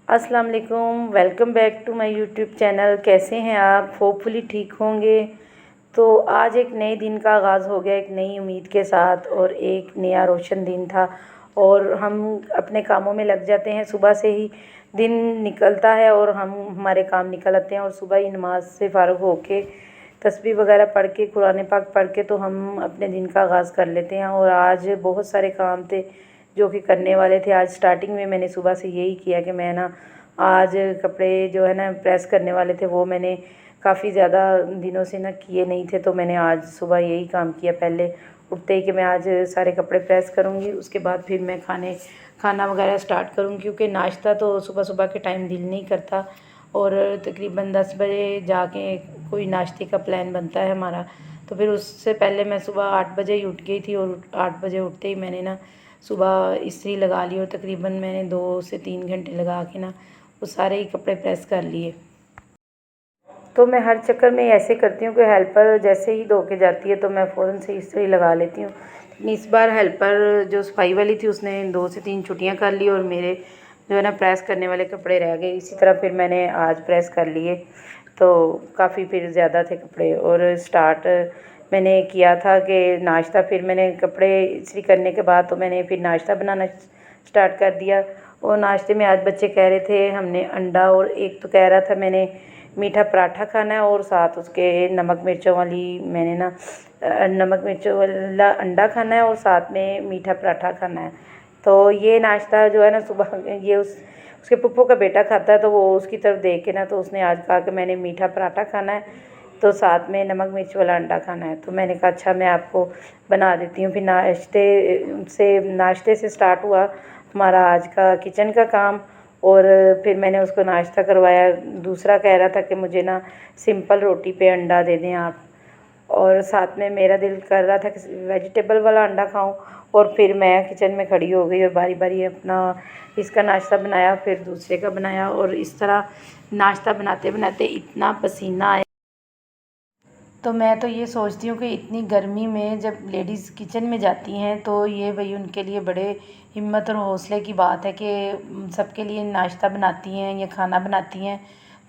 अस्सलाम वालेकुम, welcome back to my YouTube channel. कैसे हैं आप? होपफुली ठीक होंगे। तो आज एक नए दिन का आगाज़ हो गया, एक नई उम्मीद के साथ, और एक नया रोशन दिन था। और हम अपने कामों में लग जाते हैं। सुबह से ही दिन निकलता है और हम हमारे काम निकल आते हैं। और सुबह ही नमाज से फ़ारिग होके तस्बीह वगैरह पढ़ के, कुरान पाक पढ़ के, तो हम अपने दिन का आगाज़ कर लेते हैं। और आज बहुत सारे काम थे जो कि करने वाले थे। आज स्टार्टिंग में मैंने सुबह से यही किया कि मैं ना आज कपड़े जो है ना प्रेस करने वाले थे, वो मैंने काफ़ी ज़्यादा दिनों से ना किए नहीं थे। तो मैंने आज सुबह यही काम किया, पहले उठते ही कि मैं आज सारे कपड़े प्रेस करूँगी। उसके बाद फिर मैं खाना वगैरह स्टार्ट करूँगी, क्योंकि नाश्ता तो सुबह सुबह के टाइम दिल नहीं करता। और तकरीबन 10 बजे जाके कोई नाश्ते का प्लान बनता है हमारा। तो फिर उससे पहले मैं सुबह 8 बजे ही उठ गई थी। और 8 बजे उठते ही मैंने ना सुबह इस्त्री लगा ली, और तकरीबन मैंने 2 से 3 घंटे लगा के ना वो सारे ही कपड़े प्रेस कर लिए। तो मैं हर चक्कर में ऐसे करती हूँ कि हेल्पर जैसे ही धो के जाती है तो मैं फ़ौरन से इस्त्री लगा लेती हूँ। लेकिन इस बार हेल्पर जो सफाई वाली थी उसने 2 से 3 छुट्टियाँ कर ली, और मेरे जो है ना प्रेस करने वाले कपड़े रह गए। इसी तरह फिर मैंने आज प्रेस कर लिए। तो काफ़ी फिर ज़्यादा थे कपड़े। और स्टार्ट मैंने किया था कि नाश्ता, फिर मैंने कपड़े इस्त्री करने के बाद तो मैंने फिर नाश्ता बनाना स्टार्ट कर दिया। और नाश्ते में आज बच्चे कह रहे थे हमने अंडा, और एक तो कह रहा था मैंने मीठा पराठा खाना है, और साथ उसके नमक मिर्चों वाली मैंने ना नमक मिर्चों वाला अंडा खाना है, और साथ में मीठा पराठा खाना है। तो ये नाश्ता जो है ना सुबह ये उसके पप्पू का बेटा खाता है, तो वो उसकी तरफ देख के ना तो उसने आज कहा कि मैंने मीठा पराठा खाना है, तो साथ में नमक मिर्च वाला अंडा खाना है। तो मैंने कहा अच्छा मैं आपको बना देती हूँ। फिर नाश्ते से स्टार्ट हुआ हमारा आज का किचन का काम। और फिर मैंने उसको नाश्ता करवाया। दूसरा कह रहा था कि मुझे ना सिंपल रोटी पे अंडा दे दें आप, और साथ में मेरा दिल कर रहा था कि वेजिटेबल वाला अंडा खाऊं। और फिर मैं किचन में खड़ी हो गई और बारी बारी अपना इसका नाश्ता बनाया, फिर दूसरे का बनाया। और इस तरह नाश्ता बनाते बनाते इतना पसीना आया। तो मैं तो ये सोचती हूँ कि इतनी गर्मी में जब लेडीज़ किचन में जाती हैं तो ये भाई उनके लिए बड़े हिम्मत और हौसले की बात है कि सबके लिए नाश्ता बनाती हैं या खाना बनाती हैं।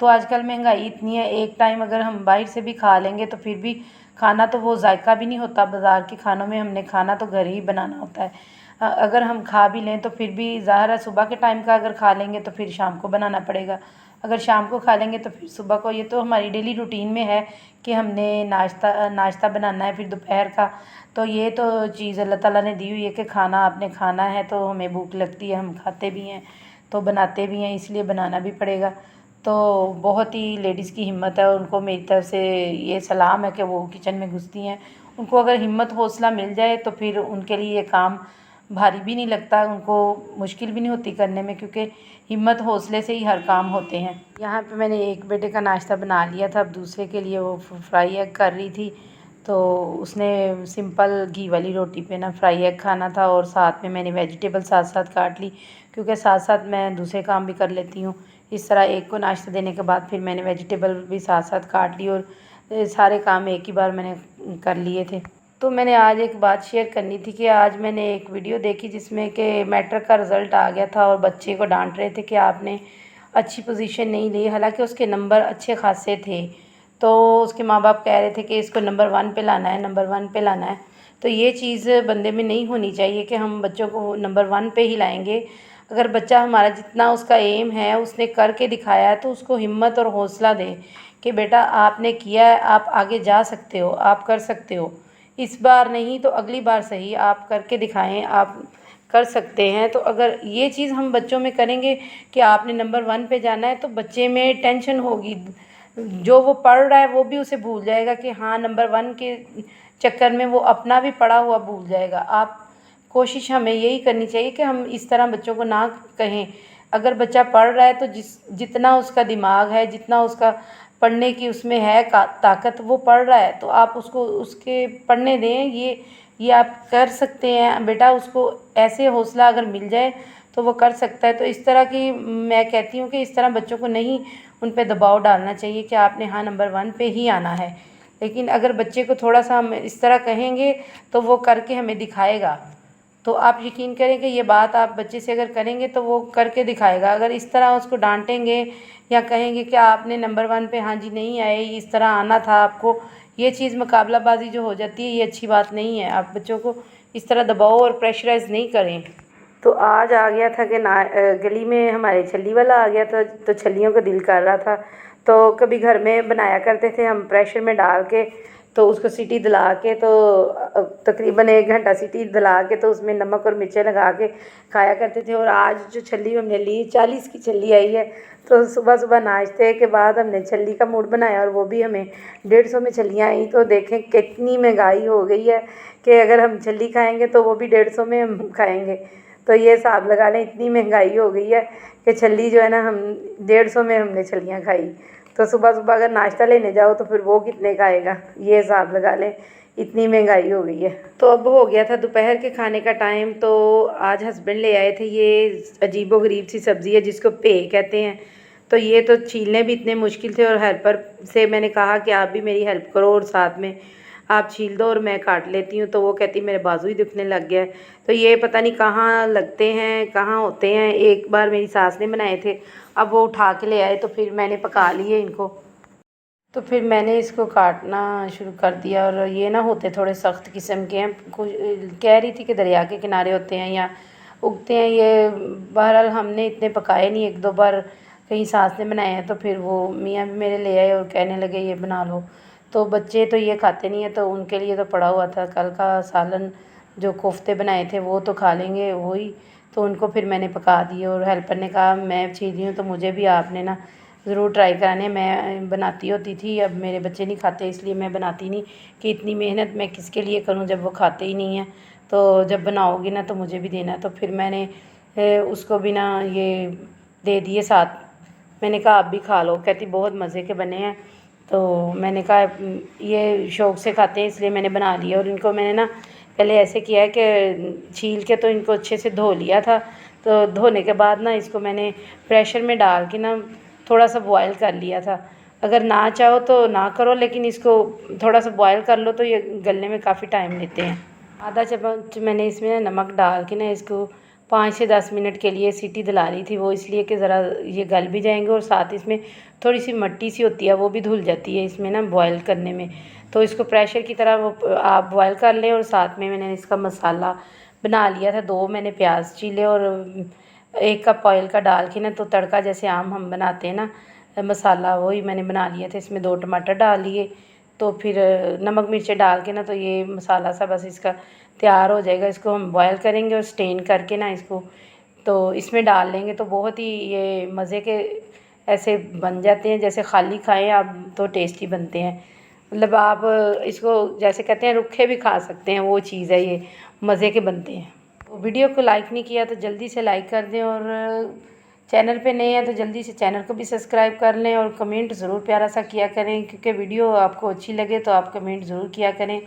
तो आजकल महंगाई इतनी है, एक टाइम अगर हम बाहर से भी खा लेंगे तो फिर भी खाना तो वो जायका भी नहीं होता बाज़ार के खानों में। हमने खाना तो घर ही बनाना होता है। अगर हम खा भी लें तो फिर भी ज़ाहिर है सुबह के टाइम का अगर खा लेंगे तो फिर शाम को बनाना पड़ेगा, अगर शाम को खा लेंगे तो फिर सुबह को। ये तो हमारी डेली रूटीन में है कि हमने नाश्ता बनाना है, फिर दोपहर का। तो ये तो चीज़ अल्लाह ताला ने दी हुई है कि खाना आपने खाना है, तो हमें भूख लगती है, हम खाते भी हैं तो बनाते भी हैं, इसलिए बनाना भी पड़ेगा। तो बहुत ही लेडीज़ की हिम्मत है, उनको मेरी तरफ से ये सलाम है कि वो किचन में घुसती हैं। उनको अगर हिम्मत हौसला मिल जाए तो फिर उनके लिए ये काम भारी भी नहीं लगता, उनको मुश्किल भी नहीं होती करने में, क्योंकि हिम्मत हौसले से ही हर काम होते हैं। यहाँ पे मैंने एक बेटे का नाश्ता बना लिया था, अब दूसरे के लिए वो फ्राई एग कर रही थी। तो उसने सिंपल घी वाली रोटी पे ना फ्राई एग खाना था, और साथ में मैंने वेजिटेबल साथ साथ काट ली, क्योंकि साथ साथ मैं दूसरे काम भी कर लेती हूँ। इस तरह एक को नाश्ता देने के बाद फिर मैंने वेजिटेबल भी साथ साथ काट ली, और सारे काम एक ही बार मैंने कर लिए थे। तो मैंने आज एक बात शेयर करनी थी कि आज मैंने एक वीडियो देखी जिसमें कि मैट्रिक का रिज़ल्ट आ गया था, और बच्चे को डांट रहे थे कि आपने अच्छी पोजीशन नहीं ली, हालांकि उसके नंबर अच्छे खासे थे। तो उसके माँ बाप कह रहे थे कि इसको नंबर 1 पे लाना है, नंबर 1 पे लाना है। तो ये चीज़ बंदे में नहीं होनी चाहिए कि हम बच्चों को नंबर 1 पे ही लाएंगे। अगर बच्चा हमारा जितना उसका एम है उसने करके दिखाया है तो उसको हिम्मत और हौसला दें कि बेटा आपने किया है, आप आगे जा सकते हो, आप कर सकते हो। इस बार नहीं तो अगली बार सही, आप करके दिखाएं, आप कर सकते हैं। तो अगर ये चीज़ हम बच्चों में करेंगे कि आपने नंबर 1 पे जाना है, तो बच्चे में टेंशन होगी। जो वो पढ़ रहा है वो भी उसे भूल जाएगा कि हाँ नंबर 1 के चक्कर में वो अपना भी पढ़ा हुआ भूल जाएगा। आप कोशिश हमें यही करनी चाहिए कि हम इस तरह बच्चों को ना कहें। अगर बच्चा पढ़ रहा है तो जितना उसका दिमाग है, जितना उसका पढ़ने की उसमें है ताकत, वो पढ़ रहा है तो आप उसको उसके पढ़ने दें। ये आप कर सकते हैं बेटा, उसको ऐसे हौसला अगर मिल जाए तो वो कर सकता है। तो इस तरह की मैं कहती हूँ कि इस तरह बच्चों को नहीं उन पे दबाव डालना चाहिए कि आपने हाँ नंबर 1 पे ही आना है। लेकिन अगर बच्चे को थोड़ा सा हम इस तरह कहेंगे तो वो करके हमें दिखाएगा। तो आप यकीन करें कि ये बात आप बच्चे से अगर करेंगे तो वो करके दिखाएगा। अगर इस तरह उसको डांटेंगे या कहेंगे कि आपने नंबर 1 पे हाँ जी नहीं आए, इस तरह आना था आपको, ये चीज़ मुकाबलाबाजी जो हो जाती है, ये अच्छी बात नहीं है। आप बच्चों को इस तरह दबाओ और प्रेशराइज़ नहीं करें। तो आज आ गया था कि ना गली में हमारे छल्ली वाला आ गया था, तो छल्लियों का दिल कर रहा था। तो कभी घर में बनाया करते थे हम प्रेशर में डाल के, तो उसको सीटी दिला के, तो तकरीबन 1 घंटा सीटी दिला के तो उसमें नमक और मिर्चें लगा के खाया करते थे। और आज जो छल्ली हमने ली 40 की छल्ली आई है, तो सुबह सुबह नाश्ते के बाद हमने छल्ली का मूड बनाया, और वो भी हमें 150 में छल्लियाँ आई। तो देखें कितनी महंगाई हो गई है कि अगर हम छल्ली खाएँगे तो वो भी 150 में हम खाएँगे। तो ये हिसाब लगा लें, इतनी महंगाई हो गई है कि छल्ली जो है ना, हम 150 में हमने छल्लियाँ खाई। तो सुबह सुबह अगर नाश्ता लेने जाओ तो फिर वो कितने का आएगा, ये हिसाब लगा लें, इतनी महंगाई हो गई है। तो अब हो गया था दोपहर के खाने का टाइम। तो आज हस्बैंड ले आए थे, ये अजीबोगरीब सी सब्ज़ी है जिसको पे कहते हैं। तो ये तो छीलने भी इतने मुश्किल थे, और हेल्पर से मैंने कहा कि आप भी मेरी हेल्प करो और साथ में आप छील दो और मैं काट लेती हूँ। तो वो कहती मेरे बाजू ही दुखने लग गया है। तो ये पता नहीं कहाँ लगते हैं, कहाँ होते हैं। एक बार मेरी सास ने बनाए थे, अब वो उठा के ले आए, तो फिर मैंने पका लिए इनको। तो फिर मैंने इसको काटना शुरू कर दिया, और ये ना होते थोड़े सख्त किस्म के हैं। कुछ कह रही थी कि दरिया के किनारे होते हैं या उगते हैं ये। बहरहाल हमने इतने पकाए नहीं, 1-2 बार कहीं सास ने बनाए हैं, तो फिर वो मियाँ भी मेरे ले आए और कहने लगे ये बना लो। तो बच्चे तो ये खाते नहीं है, तो उनके लिए तो पड़ा हुआ था कल का सालन, जो कोफ्ते बनाए थे वो तो खा लेंगे वही। तो उनको फिर मैंने पका दिए, और हेल्पर ने कहा मैं छील रही हूँ तो मुझे भी आपने ना ज़रूर ट्राई कराने। मैं बनाती होती थी, अब मेरे बच्चे नहीं खाते इसलिए मैं बनाती नहीं, कि इतनी मेहनत मैं किसके लिए करूँ जब वो खाते ही नहीं हैं। तो जब बनाओगी ना तो मुझे भी देना। तो फिर मैंने उसको भी ना ये दे दिए साथ। मैंने कहा आप भी खा लो, कहती बहुत मज़े के बने हैं। तो मैंने कहा ये शौक़ से खाते हैं इसलिए मैंने बना लिया। और इनको मैंने ना पहले ऐसे किया है कि छील के तो इनको अच्छे से धो लिया था। तो धोने के बाद ना इसको मैंने प्रेशर में डाल के ना थोड़ा सा बॉयल कर लिया था। अगर ना चाहो तो ना करो, लेकिन इसको थोड़ा सा बॉयल कर लो तो ये गलने में काफ़ी टाइम लेते हैं। आधा चम्मच मैंने इसमें ना नमक डाल के ना इसको 5 से 10 मिनट के लिए सीटी दिला ली थी, वो इसलिए कि ज़रा ये गल भी जाएंगे, और साथ इसमें थोड़ी सी मिट्टी सी होती है वो भी धुल जाती है इसमें ना बॉयल करने में। तो इसको प्रेशर की तरह वो आप बॉयल कर लें। और साथ में मैंने इसका मसाला बना लिया था। 2 मैंने प्याज छीले और 1 कप ऑयल का डाल के ना, तो तड़का जैसे आम हम बनाते हैं ना मसाला, वही मैंने बना लिया था। इसमें 2 टमाटर डाल लिए, तो फिर नमक मिर्चें डाल के ना, तो ये मसाला सा बस इसका तैयार हो जाएगा। इसको हम बॉयल करेंगे और स्टेन करके ना इसको तो इसमें डाल लेंगे, तो बहुत ही ये मज़े के ऐसे बन जाते हैं, जैसे खाली खाएं आप तो टेस्टी बनते हैं। मतलब आप इसको जैसे कहते हैं रुखे भी खा सकते हैं, वो चीज़ है, ये मज़े के बनते हैं। तो वीडियो को लाइक नहीं किया तो जल्दी से लाइक कर दें, और चैनल पे नए हैं तो जल्दी से चैनल को भी सब्सक्राइब कर लें, और कमेंट ज़रूर प्यारा सा किया करें, क्योंकि वीडियो आपको अच्छी लगे तो आप कमेंट ज़रूर किया करें।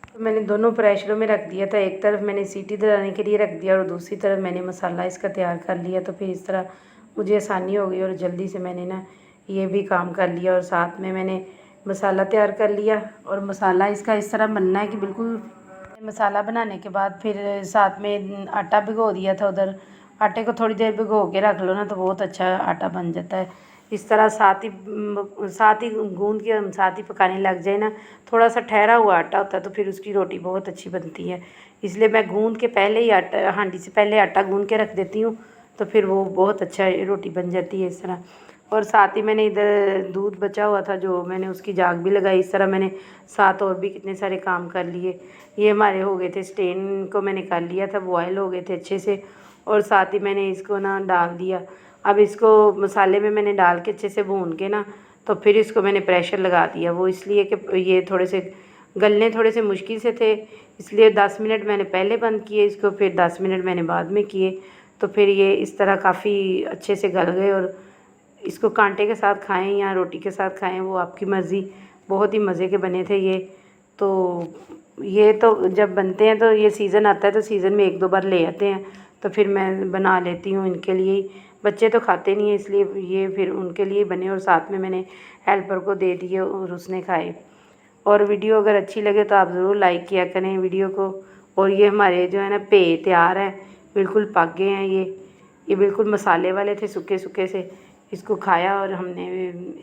तो मैंने दोनों प्रेशरों में रख दिया था, एक तरफ मैंने सीटी दिलाने के लिए रख दिया और दूसरी तरफ मैंने मसाला इसका तैयार कर लिया। तो फिर इस तरह मुझे आसानी हो गई और जल्दी से मैंने ना ये भी काम कर लिया, और साथ में मैंने मसाला तैयार कर लिया। और मसाला इसका इस तरह बनना है कि बिल्कुल मसाला बनाने के बाद फिर साथ में आटा भिगो दिया था उधर। आटे को थोड़ी देर भिगो के रख लो ना तो बहुत अच्छा आटा बन जाता है। इस तरह साथ ही गूंद के हम साथ ही पकाने लग जाए ना, थोड़ा सा ठहरा हुआ आटा होता है तो फिर उसकी रोटी बहुत अच्छी बनती है। इसलिए मैं गूंद के पहले ही आटा हांडी से पहले आटा गूंद के रख देती हूँ, तो फिर वो बहुत अच्छा रोटी बन जाती है इस तरह। और साथ ही मैंने इधर दूध बचा हुआ था जो मैंने उसकी जाग भी लगाई। इस तरह मैंने साथ और भी कितने सारे काम कर लिए। ये हमारे हो गए थे, स्टेन को मैंने कर लिया था, बॉयल हो गए थे अच्छे से। और साथ ही मैंने इसको ना डाल दिया। अब इसको मसाले में मैंने डाल के अच्छे से भून के ना, तो फिर इसको मैंने प्रेशर लगा दिया। वो इसलिए कि ये थोड़े से गलने थोड़े से मुश्किल से थे, इसलिए 10 मिनट मैंने पहले बंद किए इसको, फिर 10 मिनट मैंने बाद में किए। तो फिर ये इस तरह काफ़ी अच्छे से गल गए। और इसको कांटे के साथ खाएं या रोटी के साथ खाएं, वो आपकी मर्ज़ी। बहुत ही मज़े के बने थे ये। तो ये तो जब बनते हैं तो ये सीज़न आता है तो सीज़न में 1-2 बार ले आते हैं, तो फिर मैं बना लेती हूँ इनके लिए ही। बच्चे तो खाते नहीं हैं इसलिए ये फिर उनके लिए बने, और साथ में मैंने हेल्पर को दे दिए और उसने खाए। और वीडियो अगर अच्छी लगे तो आप ज़रूर लाइक किया करें वीडियो को, और ये हमारे जो है ना पे तैयार हैं, बिल्कुल पक गए हैं। ये बिल्कुल मसाले वाले थे, सूखे सूखे से। इसको खाया और हमने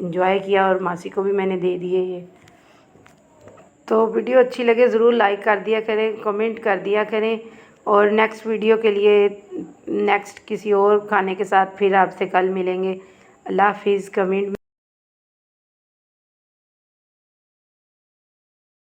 इंजॉय किया और मासी को भी मैंने दे दिए ये। तो वीडियो अच्छी लगे ज़रूर लाइक कर दिया करें, कमेंट कर दिया करें। और नेक्स्ट वीडियो के लिए नेक्स्ट किसी और खाने के साथ फिर आपसे कल मिलेंगे। अल्लाह हाफिज़। कमेंट